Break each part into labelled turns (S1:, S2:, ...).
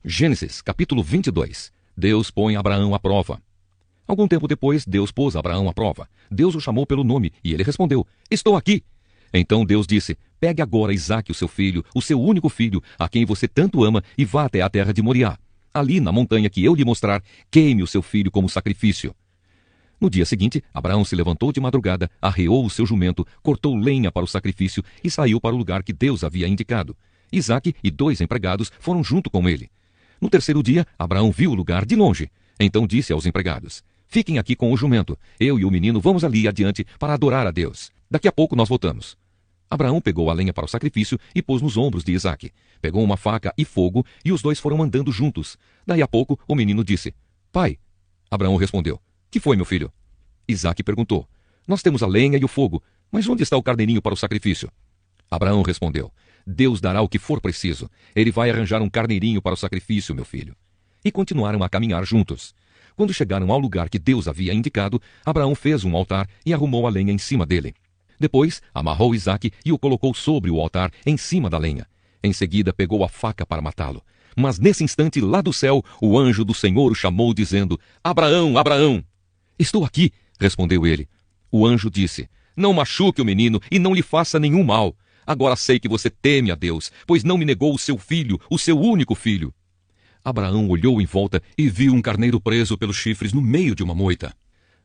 S1: Gênesis, capítulo 22. Deus põe Abraão à prova. Algum tempo depois, Deus pôs Abraão à prova. Deus o chamou pelo nome, e ele respondeu: Estou aqui. Então Deus disse: Pegue agora Isaque, o seu filho, o seu único filho, a quem você tanto ama, e vá até a terra de Moriá. Ali, na montanha que eu lhe mostrar, queime o seu filho como sacrifício. No dia seguinte, Abraão se levantou de madrugada, arreou o seu jumento, cortou lenha para o sacrifício e saiu para o lugar que Deus havia indicado. Isaque e 2 empregados foram junto com ele. No terceiro dia, Abraão viu o lugar de longe. Então disse aos empregados: Fiquem aqui com o jumento. Eu e o menino vamos ali adiante para adorar a Deus. Daqui a pouco nós voltamos. Abraão pegou a lenha para o sacrifício e pôs nos ombros de Isaque. Pegou uma faca e fogo, e os dois foram andando juntos. Daí a pouco, o menino disse: Pai. Abraão respondeu: Que foi, meu filho? Isaque perguntou: Nós temos a lenha e o fogo, mas onde está o carneirinho para o sacrifício? Abraão respondeu: Deus dará o que for preciso. Ele vai arranjar um carneirinho para o sacrifício, meu filho. E continuaram a caminhar juntos. Quando chegaram ao lugar que Deus havia indicado, Abraão fez um altar e arrumou a lenha em cima dele. Depois, amarrou Isaque e o colocou sobre o altar, em cima da lenha. Em seguida, pegou a faca para matá-lo. Mas nesse instante, lá do céu, o anjo do Senhor o chamou, dizendo: Abraão, Abraão! Estou aqui, respondeu ele. O anjo disse: Não machuque o menino e não lhe faça nenhum mal. Agora sei que você teme a Deus, pois não me negou o seu filho, o seu único filho. Abraão olhou em volta e viu um carneiro preso pelos chifres no meio de uma moita.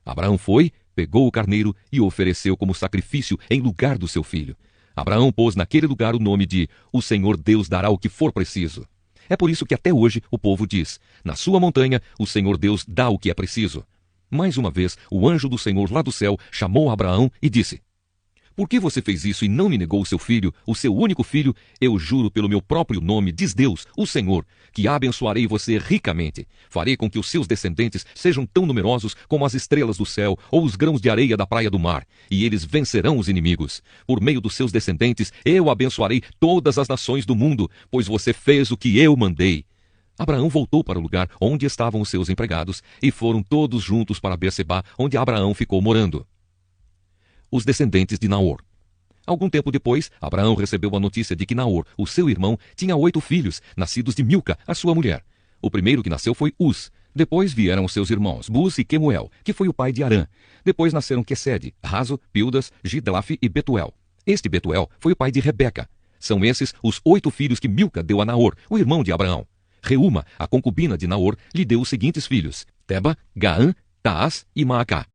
S1: Abraão foi, pegou o carneiro e o ofereceu como sacrifício em lugar do seu filho. Abraão pôs naquele lugar o nome de O Senhor Deus dará o que for preciso. É por isso que até hoje o povo diz: Na sua montanha o Senhor Deus dá o que é preciso. Mais uma vez, o anjo do Senhor lá do céu chamou Abraão e disse: Por que você fez isso e não me negou o seu filho, o seu único filho? Eu juro pelo meu próprio nome, diz Deus, o Senhor, que abençoarei você ricamente. Farei com que os seus descendentes sejam tão numerosos como as estrelas do céu ou os grãos de areia da praia do mar, e eles vencerão os inimigos. Por meio dos seus descendentes, eu abençoarei todas as nações do mundo, pois você fez o que eu mandei. Abraão voltou para o lugar onde estavam os seus empregados, e foram todos juntos para Berseba, onde Abraão ficou morando. Os descendentes de Naor. Algum tempo depois, Abraão recebeu a notícia de que Naor, o seu irmão, tinha 8 filhos, nascidos de Milca, a sua mulher. O primeiro que nasceu foi Uz. Depois vieram os seus irmãos, Buz e Quemuel, que foi o pai de Arã. Depois nasceram Quesede, Razo, Pildas, Gidlaf e Betuel. Este Betuel foi o pai de Rebeca. São esses os 8 filhos que Milca deu a Naor, o irmão de Abraão. Reúma, a concubina de Naor, lhe deu os seguintes filhos: Teba, Gaã, Taás e Maacá.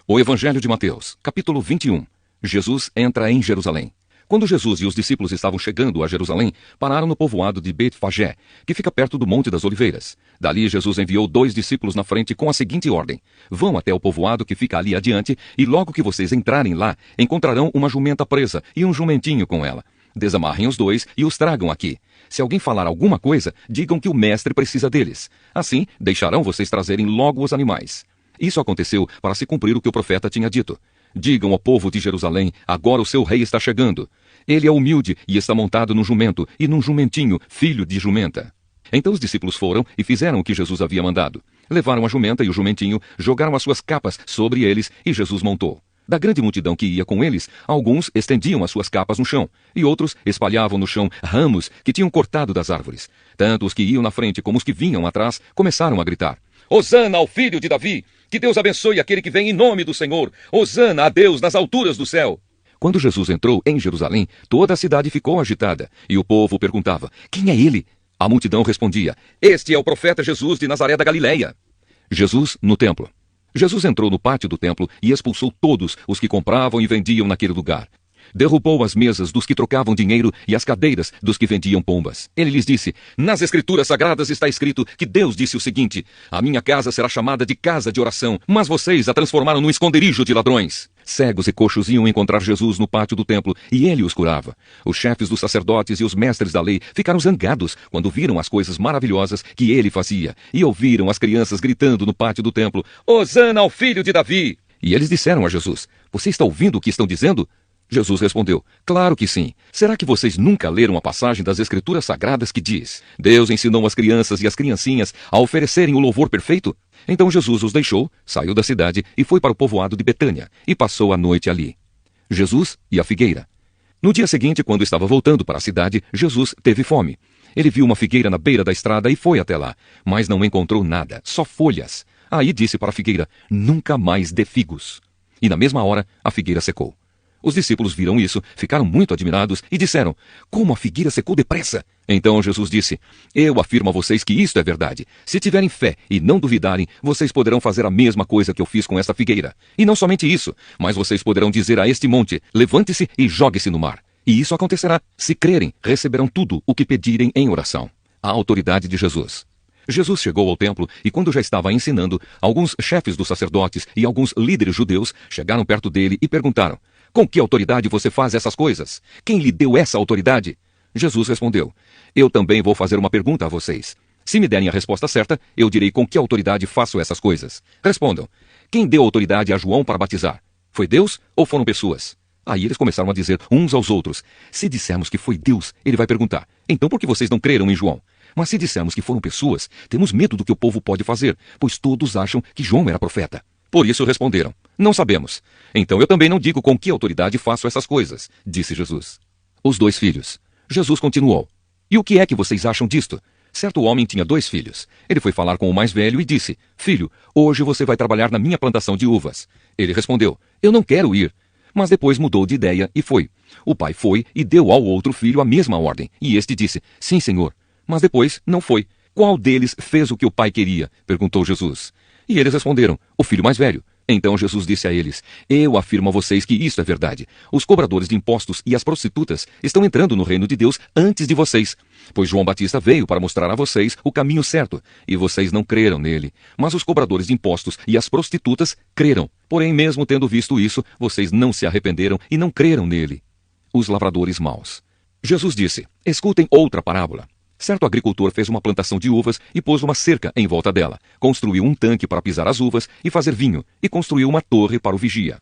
S1: O Evangelho de Mateus, capítulo 21. Jesus entra em Jerusalém. Quando Jesus e os discípulos estavam chegando a Jerusalém, pararam no povoado de Betfagé, que fica perto do Monte das Oliveiras. Dali Jesus enviou 2 discípulos na frente com a seguinte ordem: Vão até o povoado que fica ali adiante, e logo que vocês entrarem lá, encontrarão uma jumenta presa e um jumentinho com ela. Desamarrem os 2 e os tragam aqui. Se alguém falar alguma coisa, digam que o mestre precisa deles. Assim, deixarão vocês trazerem logo os animais. Isso aconteceu para se cumprir o que o profeta tinha dito. Digam ao povo de Jerusalém: agora o seu rei está chegando. Ele é humilde e está montado num jumento e num jumentinho, filho de jumenta. Então os discípulos foram e fizeram o que Jesus havia mandado. Levaram a jumenta e o jumentinho, jogaram as suas capas sobre eles e Jesus montou. Da grande multidão que ia com eles, alguns estendiam as suas capas no chão, e outros espalhavam no chão ramos que tinham cortado das árvores. Tanto os que iam na frente como os que vinham atrás começaram a gritar: Hosana ao filho de Davi! Que Deus abençoe aquele que vem em nome do Senhor! Hosana a Deus nas alturas do céu! Quando Jesus entrou em Jerusalém, toda a cidade ficou agitada, e o povo perguntava: Quem é ele? A multidão respondia: Este é o profeta Jesus de Nazaré da Galileia. Jesus no templo. Jesus entrou no pátio do templo e expulsou todos os que compravam e vendiam naquele lugar. Derrubou as mesas dos que trocavam dinheiro e as cadeiras dos que vendiam pombas. Ele lhes disse: Nas Escrituras Sagradas está escrito que Deus disse o seguinte: A minha casa será chamada de casa de oração, mas vocês a transformaram num esconderijo de ladrões. Cegos e coxos iam encontrar Jesus no pátio do templo e ele os curava. Os chefes dos sacerdotes e os mestres da lei ficaram zangados quando viram as coisas maravilhosas que ele fazia e ouviram as crianças gritando no pátio do templo: Hosana ao filho de Davi! E eles disseram a Jesus: Você está ouvindo o que estão dizendo? Jesus respondeu: Claro que sim. Será que vocês nunca leram a passagem das Escrituras Sagradas que diz: Deus ensinou as crianças e as criancinhas a oferecerem o louvor perfeito? Então Jesus os deixou, saiu da cidade e foi para o povoado de Betânia, e passou a noite ali. Jesus e a figueira. No dia seguinte, quando estava voltando para a cidade, Jesus teve fome. Ele viu uma figueira na beira da estrada e foi até lá, mas não encontrou nada, só folhas. Aí disse para a figueira: nunca mais dê figos. E na mesma hora, a figueira secou. Os discípulos viram isso, ficaram muito admirados e disseram: como a figueira secou depressa? Então Jesus disse: eu afirmo a vocês que isto é verdade. Se tiverem fé e não duvidarem, vocês poderão fazer a mesma coisa que eu fiz com esta figueira. E não somente isso, mas vocês poderão dizer a este monte: levante-se e jogue-se no mar. E isso acontecerá. Se crerem, receberão tudo o que pedirem em oração. A autoridade de Jesus. Jesus chegou ao templo e, quando já estava ensinando, alguns chefes dos sacerdotes e alguns líderes judeus chegaram perto dele e perguntaram: com que autoridade você faz essas coisas? Quem lhe deu essa autoridade? Jesus respondeu: eu também vou fazer uma pergunta a vocês. Se me derem a resposta certa, eu direi com que autoridade faço essas coisas. Respondam: quem deu autoridade a João para batizar? Foi Deus ou foram pessoas? Aí eles começaram a dizer uns aos outros: se dissermos que foi Deus, ele vai perguntar: então por que vocês não creram em João? Mas se dissermos que foram pessoas, temos medo do que o povo pode fazer, pois todos acham que João era profeta. Por isso responderam: não sabemos. Então eu também não digo com que autoridade faço essas coisas, disse Jesus. Os 2 filhos. Jesus continuou: e o que é que vocês acham disto? Certo homem tinha 2 filhos. Ele foi falar com o mais velho e disse: filho, hoje você vai trabalhar na minha plantação de uvas. Ele respondeu: eu não quero ir. Mas depois mudou de ideia e foi. O pai foi e deu ao outro filho a mesma ordem. E este disse: sim, senhor. Mas depois não foi. Qual deles fez o que o pai queria? Perguntou Jesus. E eles responderam: o filho mais velho. Então Jesus disse a eles: eu afirmo a vocês que isto é verdade. Os cobradores de impostos e as prostitutas estão entrando no reino de Deus antes de vocês. Pois João Batista veio para mostrar a vocês o caminho certo, e vocês não creram nele. Mas os cobradores de impostos e as prostitutas creram. Porém, mesmo tendo visto isso, vocês não se arrependeram e não creram nele. Os lavradores maus. Jesus disse: escutem outra parábola. Certo agricultor fez uma plantação de uvas e pôs uma cerca em volta dela. Construiu um tanque para pisar as uvas e fazer vinho, e construiu uma torre para o vigia.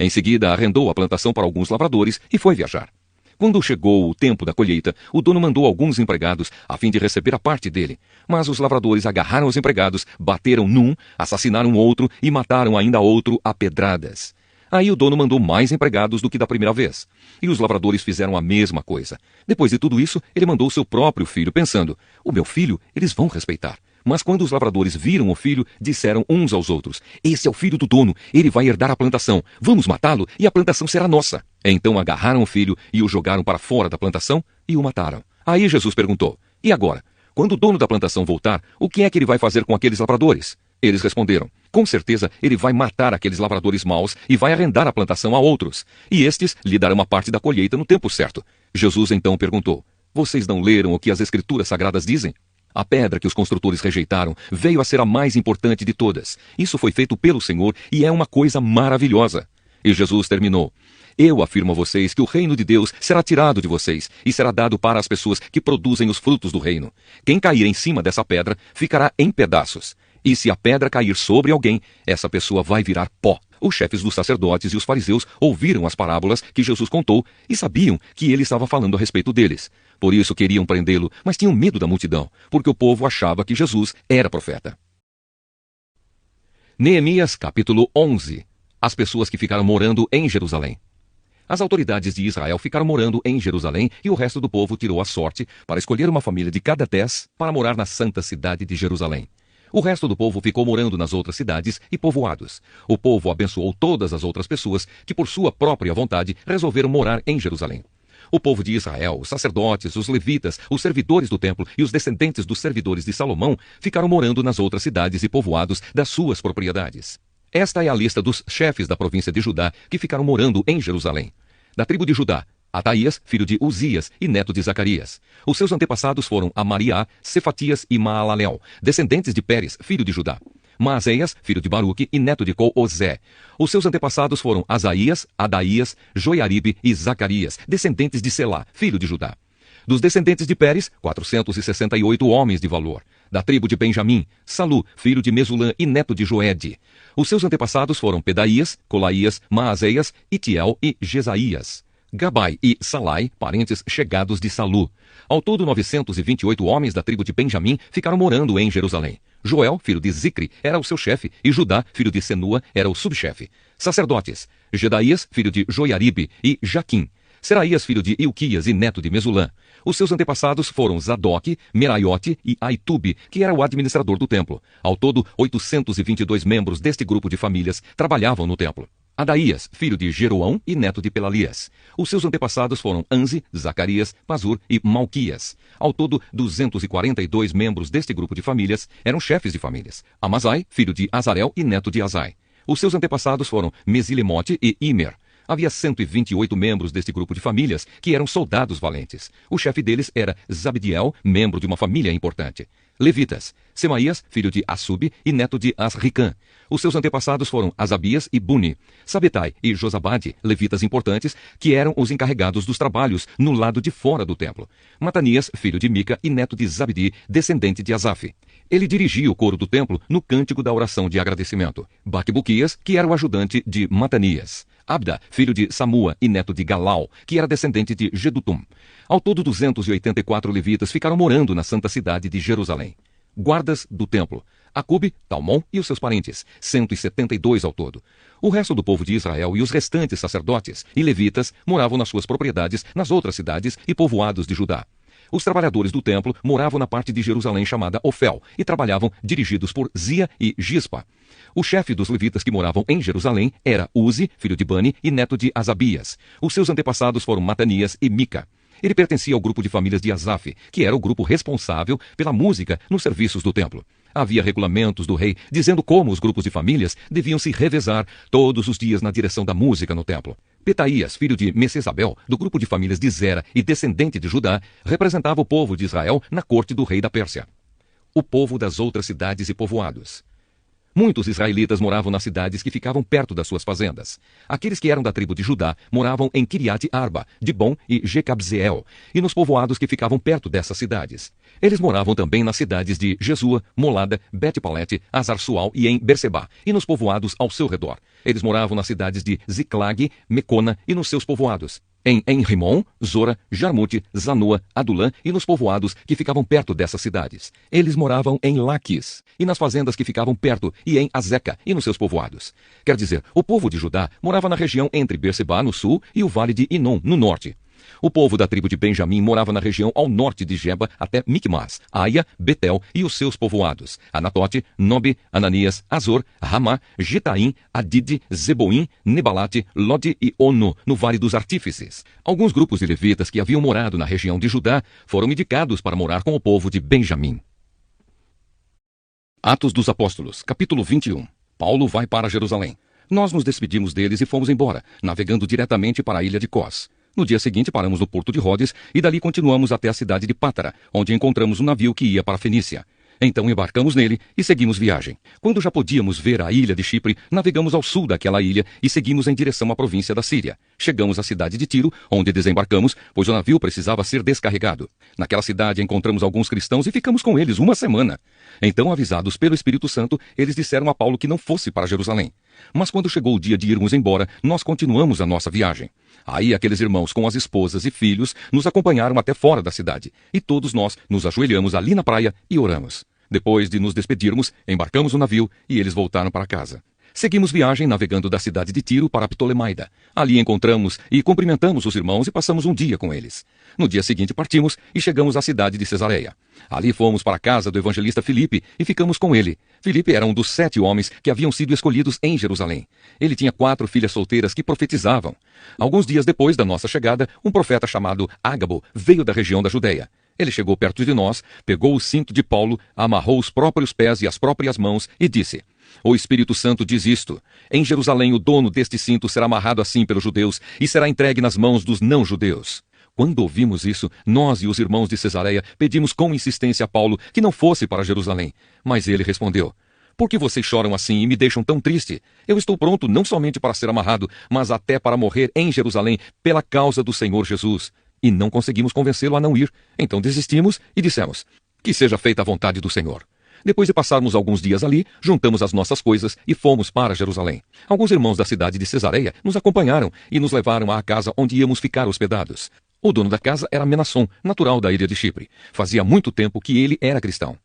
S1: Em seguida, arrendou a plantação para alguns lavradores e foi viajar. Quando chegou o tempo da colheita, o dono mandou alguns empregados a fim de receber a parte dele. Mas os lavradores agarraram os empregados, bateram num, assassinaram outro e mataram ainda outro a pedradas. Aí o dono mandou mais empregados do que da primeira vez. E os lavradores fizeram a mesma coisa. Depois de tudo isso, ele mandou seu próprio filho, pensando: o meu filho eles vão respeitar. Mas quando os lavradores viram o filho, disseram uns aos outros: esse é o filho do dono, ele vai herdar a plantação. Vamos matá-lo e a plantação será nossa. Então agarraram o filho e o jogaram para fora da plantação e o mataram. Aí Jesus perguntou: e agora? Quando o dono da plantação voltar, o que é que ele vai fazer com aqueles lavradores? Eles responderam: com certeza ele vai matar aqueles lavradores maus e vai arrendar a plantação a outros. E estes lhe darão uma parte da colheita no tempo certo. Jesus então perguntou: vocês não leram o que as Escrituras Sagradas dizem? A pedra que os construtores rejeitaram veio a ser a mais importante de todas. Isso foi feito pelo Senhor e é uma coisa maravilhosa. E Jesus terminou: eu afirmo a vocês que o reino de Deus será tirado de vocês e será dado para as pessoas que produzem os frutos do reino. Quem cair em cima dessa pedra ficará em pedaços. E se a pedra cair sobre alguém, essa pessoa vai virar pó. Os chefes dos sacerdotes e os fariseus ouviram as parábolas que Jesus contou e sabiam que ele estava falando a respeito deles. Por isso queriam prendê-lo, mas tinham medo da multidão, porque o povo achava que Jesus era profeta. Neemias capítulo 11. As pessoas que ficaram morando em Jerusalém. As autoridades de Israel ficaram morando em Jerusalém e o resto do povo tirou a sorte para escolher uma família de cada 10 para morar na santa cidade de Jerusalém. O resto do povo ficou morando nas outras cidades e povoados. O povo abençoou todas as outras pessoas que, por sua própria vontade, resolveram morar em Jerusalém. O povo de Israel, os sacerdotes, os levitas, os servidores do templo e os descendentes dos servidores de Salomão ficaram morando nas outras cidades e povoados das suas propriedades. Esta é a lista dos chefes da província de Judá que ficaram morando em Jerusalém. Da tribo de Judá, Ataías, filho de Uzias e neto de Zacarias. Os seus antepassados foram Amariá, Cefatias e Maalalel, descendentes de Pérez, filho de Judá. Maazéias, filho de Baruque e neto de Coozé. Os seus antepassados foram Asaías, Adaías, Joiaribe e Zacarias, descendentes de Selá, filho de Judá. Dos descendentes de Pérez, 468 homens de valor. Da tribo de Benjamim, Salu, filho de Mesulã e neto de Joede. Os seus antepassados foram Pedaías, Colaías, Maazéias, Itiel e Jesaías. Gabai e Salai, parentes chegados de Salu. Ao todo, 928 homens da tribo de Benjamim ficaram morando em Jerusalém. Joel, filho de Zicri, era o seu chefe, e Judá, filho de Senua, era o subchefe. Sacerdotes: Gedaías, filho de Joiaribe, e Jaquim. Seraías, filho de Ilquias e neto de Mesulã. Os seus antepassados foram Zadok, Meraiote e Aitube, que era o administrador do templo. Ao todo, 822 membros deste grupo de famílias trabalhavam no templo. Adaías, filho de Jeroão e neto de Pelalias. Os seus antepassados foram Anzi, Zacarias, Pazur e Malquias. Ao todo, 242 membros deste grupo de famílias eram chefes de famílias. Amazai, filho de Azarel e neto de Azai. Os seus antepassados foram Mesilemote e Imer. Havia 128 membros deste grupo de famílias que eram soldados valentes. O chefe deles era Zabdiel, membro de uma família importante. Levitas, Semaías, filho de Assub e neto de Asricã. Os seus antepassados foram Asabias e Buni, Sabetai e Josabade, levitas importantes, que eram os encarregados dos trabalhos no lado de fora do templo. Matanias, filho de Mica e neto de Zabdi, descendente de Asaf. Ele dirigia o coro do templo no cântico da oração de agradecimento. Baquebuquias, que era o ajudante de Matanias. Abda, filho de Samua e neto de Galal, que era descendente de Gedutum. Ao todo, 284 levitas ficaram morando na santa cidade de Jerusalém. Guardas do templo: Acube, Talmon e os seus parentes, 172 ao todo. O resto do povo de Israel e os restantes sacerdotes e levitas moravam nas suas propriedades nas outras cidades e povoados de Judá. Os trabalhadores do templo moravam na parte de Jerusalém chamada Ofel e trabalhavam dirigidos por Zia e Gispa. O chefe dos levitas que moravam em Jerusalém era Uzi, filho de Bani e neto de Asabias. Os seus antepassados foram Matanias e Mica. Ele pertencia ao grupo de famílias de Asaf, que era o grupo responsável pela música nos serviços do templo. Havia regulamentos do rei dizendo como os grupos de famílias deviam se revezar todos os dias na direção da música no templo. Petaías, filho de Messesabel, do grupo de famílias de Zera e descendente de Judá, representava o povo de Israel na corte do rei da Pérsia. O povo das outras cidades e povoados. Muitos israelitas moravam nas cidades que ficavam perto das suas fazendas. Aqueles que eram da tribo de Judá moravam em Kiriat Arba, Dibon e Jecabzeel, e nos povoados que ficavam perto dessas cidades. Eles moravam também nas cidades de Jesua, Molada, Bet-Palete, Azar-Sual e em Berseba, e nos povoados ao seu redor. Eles moravam nas cidades de Ziclag, Mecona e nos seus povoados. Em Enrimon, Zora, Jarmute, Zanoa, Adulã e nos povoados que ficavam perto dessas cidades. Eles moravam em Laquis e nas fazendas que ficavam perto e em Azeca e nos seus povoados. Quer dizer, o povo de Judá morava na região entre Berseba no sul e o vale de Inom no norte. O povo da tribo de Benjamim morava na região ao norte de Geba até Micmas, Aia, Betel e os seus povoados, Anatote, Nobe, Ananias, Azor, Ramá, Getaim, Adide, Zeboim, Nebalate, Lode e Ono, no Vale dos Artífices. Alguns grupos de levitas que haviam morado na região de Judá foram indicados para morar com o povo de Benjamim. Atos dos Apóstolos, capítulo 21. Paulo vai para Jerusalém. Nós nos despedimos deles e fomos embora, navegando diretamente para a ilha de Cós. No dia seguinte, paramos no porto de Rhodes e dali continuamos até a cidade de Pátara, onde encontramos um navio que ia para a Fenícia. Então embarcamos nele e seguimos viagem. Quando já podíamos ver a ilha de Chipre, navegamos ao sul daquela ilha e seguimos em direção à província da Síria. Chegamos à cidade de Tiro, onde desembarcamos, pois o navio precisava ser descarregado. Naquela cidade encontramos alguns cristãos e ficamos com eles uma semana. Então, avisados pelo Espírito Santo, eles disseram a Paulo que não fosse para Jerusalém. Mas quando chegou o dia de irmos embora, nós continuamos a nossa viagem. Aí aqueles irmãos com as esposas e filhos nos acompanharam até fora da cidade, e todos nós nos ajoelhamos ali na praia e oramos. Depois de nos despedirmos, embarcamos no navio e eles voltaram para casa. Seguimos viagem navegando da cidade de Tiro para Ptolemaida. Ali encontramos e cumprimentamos os irmãos e passamos um dia com eles. No dia seguinte partimos e chegamos à cidade de Cesareia. Ali fomos para a casa do evangelista Filipe e ficamos com ele. Filipe era um dos 7 homens que haviam sido escolhidos em Jerusalém. Ele tinha 4 filhas solteiras que profetizavam. Alguns dias depois da nossa chegada, um profeta chamado Ágabo veio da região da Judeia. Ele chegou perto de nós, pegou o cinto de Paulo, amarrou os próprios pés e as próprias mãos e disse: "O Espírito Santo diz isto: em Jerusalém o dono deste cinto será amarrado assim pelos judeus e será entregue nas mãos dos não-judeus." Quando ouvimos isso, nós e os irmãos de Cesareia pedimos com insistência a Paulo que não fosse para Jerusalém. Mas ele respondeu: "Por que vocês choram assim e me deixam tão triste? Eu estou pronto não somente para ser amarrado, mas até para morrer em Jerusalém pela causa do Senhor Jesus." E não conseguimos convencê-lo a não ir. Então desistimos e dissemos: "Que seja feita a vontade do Senhor." Depois de passarmos alguns dias ali, juntamos as nossas coisas e fomos para Jerusalém. Alguns irmãos da cidade de Cesareia nos acompanharam e nos levaram à casa onde íamos ficar hospedados. O dono da casa era Menasson, natural da ilha de Chipre. Fazia muito tempo que ele era cristão.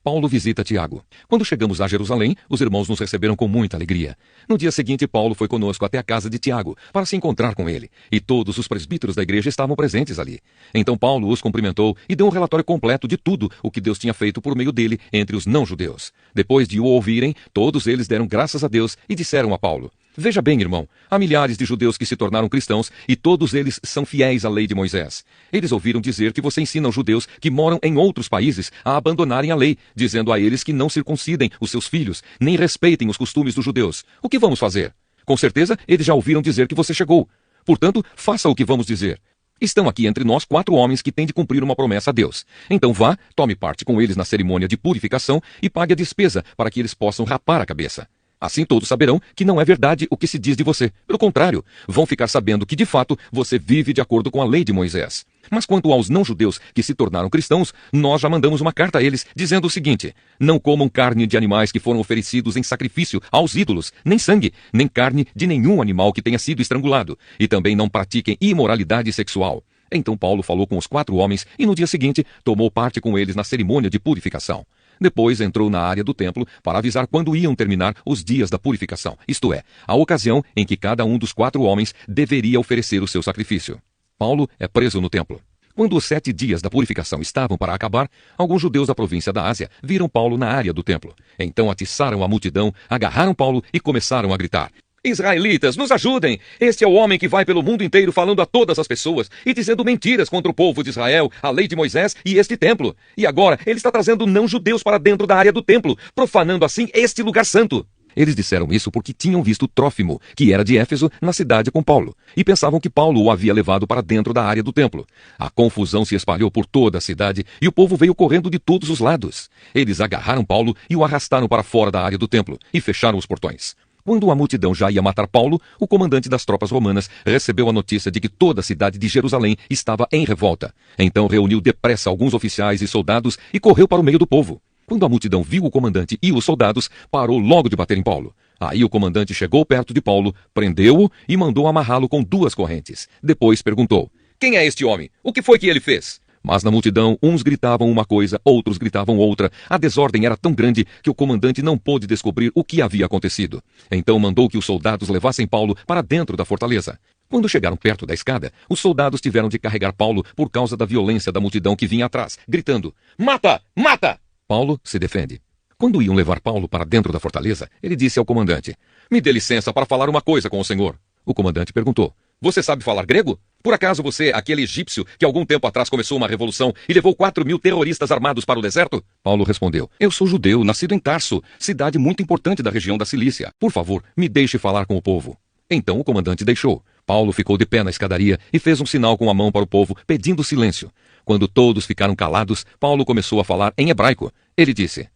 S1: Paulo visita Tiago. Quando chegamos a Jerusalém, os irmãos nos receberam com muita alegria. No dia seguinte, Paulo foi conosco até a casa de Tiago, para se encontrar com ele, e todos os presbíteros da igreja estavam presentes ali. Então Paulo os cumprimentou e deu um relatório completo de tudo o que Deus tinha feito por meio dele entre os não-judeus. Depois de o ouvirem, todos eles deram graças a Deus e disseram a Paulo: Veja bem, irmão, há milhares de judeus que se tornaram cristãos e todos eles são fiéis à lei de Moisés. Eles ouviram dizer que você ensina aos judeus que moram em outros países a abandonarem a lei, dizendo a eles que não circuncidem os seus filhos, nem respeitem os costumes dos judeus. O que vamos fazer? Com certeza, eles já ouviram dizer que você chegou. Portanto, faça o que vamos dizer. Estão aqui entre nós 4 homens que têm de cumprir uma promessa a Deus. Então vá, tome parte com eles na cerimônia de purificação e pague a despesa para que eles possam rapar a cabeça. Assim todos saberão que não é verdade o que se diz de você. Pelo contrário, vão ficar sabendo que, de fato, você vive de acordo com a lei de Moisés. Mas quanto aos não-judeus que se tornaram cristãos, nós já mandamos uma carta a eles, dizendo o seguinte: não comam carne de animais que foram oferecidos em sacrifício aos ídolos, nem sangue, nem carne de nenhum animal que tenha sido estrangulado, e também não pratiquem imoralidade sexual. Então Paulo falou com os 4 homens e no dia seguinte tomou parte com eles na cerimônia de purificação. Depois entrou na área do templo para avisar quando iam terminar os dias da purificação, isto é, a ocasião em que cada um dos 4 homens deveria oferecer o seu sacrifício. Paulo é preso no templo. Quando os 7 dias da purificação estavam para acabar, alguns judeus da província da Ásia viram Paulo na área do templo. Então atiçaram a multidão, agarraram Paulo e começaram a gritar: Israelitas, nos ajudem! Este é o homem que vai pelo mundo inteiro falando a todas as pessoas e dizendo mentiras contra o povo de Israel, a lei de Moisés e este templo. E agora ele está trazendo não-judeus para dentro da área do templo, profanando assim este lugar santo. Eles disseram isso porque tinham visto Trófimo, que era de Éfeso, na cidade com Paulo, e pensavam que Paulo o havia levado para dentro da área do templo. A confusão se espalhou por toda a cidade e o povo veio correndo de todos os lados. Eles agarraram Paulo e o arrastaram para fora da área do templo e fecharam os portões. Quando a multidão já ia matar Paulo, o comandante das tropas romanas recebeu a notícia de que toda a cidade de Jerusalém estava em revolta. Então reuniu depressa alguns oficiais e soldados e correu para o meio do povo. Quando a multidão viu o comandante e os soldados, parou logo de bater em Paulo. Aí o comandante chegou perto de Paulo, prendeu-o e mandou amarrá-lo com 2 correntes. Depois perguntou: Quem é este homem? O que foi que ele fez? Mas na multidão, uns gritavam uma coisa, outros gritavam outra. A desordem era tão grande que o comandante não pôde descobrir o que havia acontecido. Então mandou que os soldados levassem Paulo para dentro da fortaleza. Quando chegaram perto da escada, os soldados tiveram de carregar Paulo por causa da violência da multidão que vinha atrás, gritando: Mata! Mata! Paulo se defende. Quando iam levar Paulo para dentro da fortaleza, ele disse ao comandante: Me dê licença para falar uma coisa com o senhor. O comandante perguntou: Você sabe falar grego? Por acaso você é aquele egípcio que algum tempo atrás começou uma revolução e levou 4.000 terroristas armados para o deserto? Paulo respondeu: Eu sou judeu, nascido em Tarso, cidade muito importante da região da Cilícia. Por favor, me deixe falar com o povo. Então o comandante deixou. Paulo ficou de pé na escadaria e fez um sinal com a mão para o povo, pedindo silêncio. Quando todos ficaram calados, Paulo começou a falar em hebraico. Ele disse: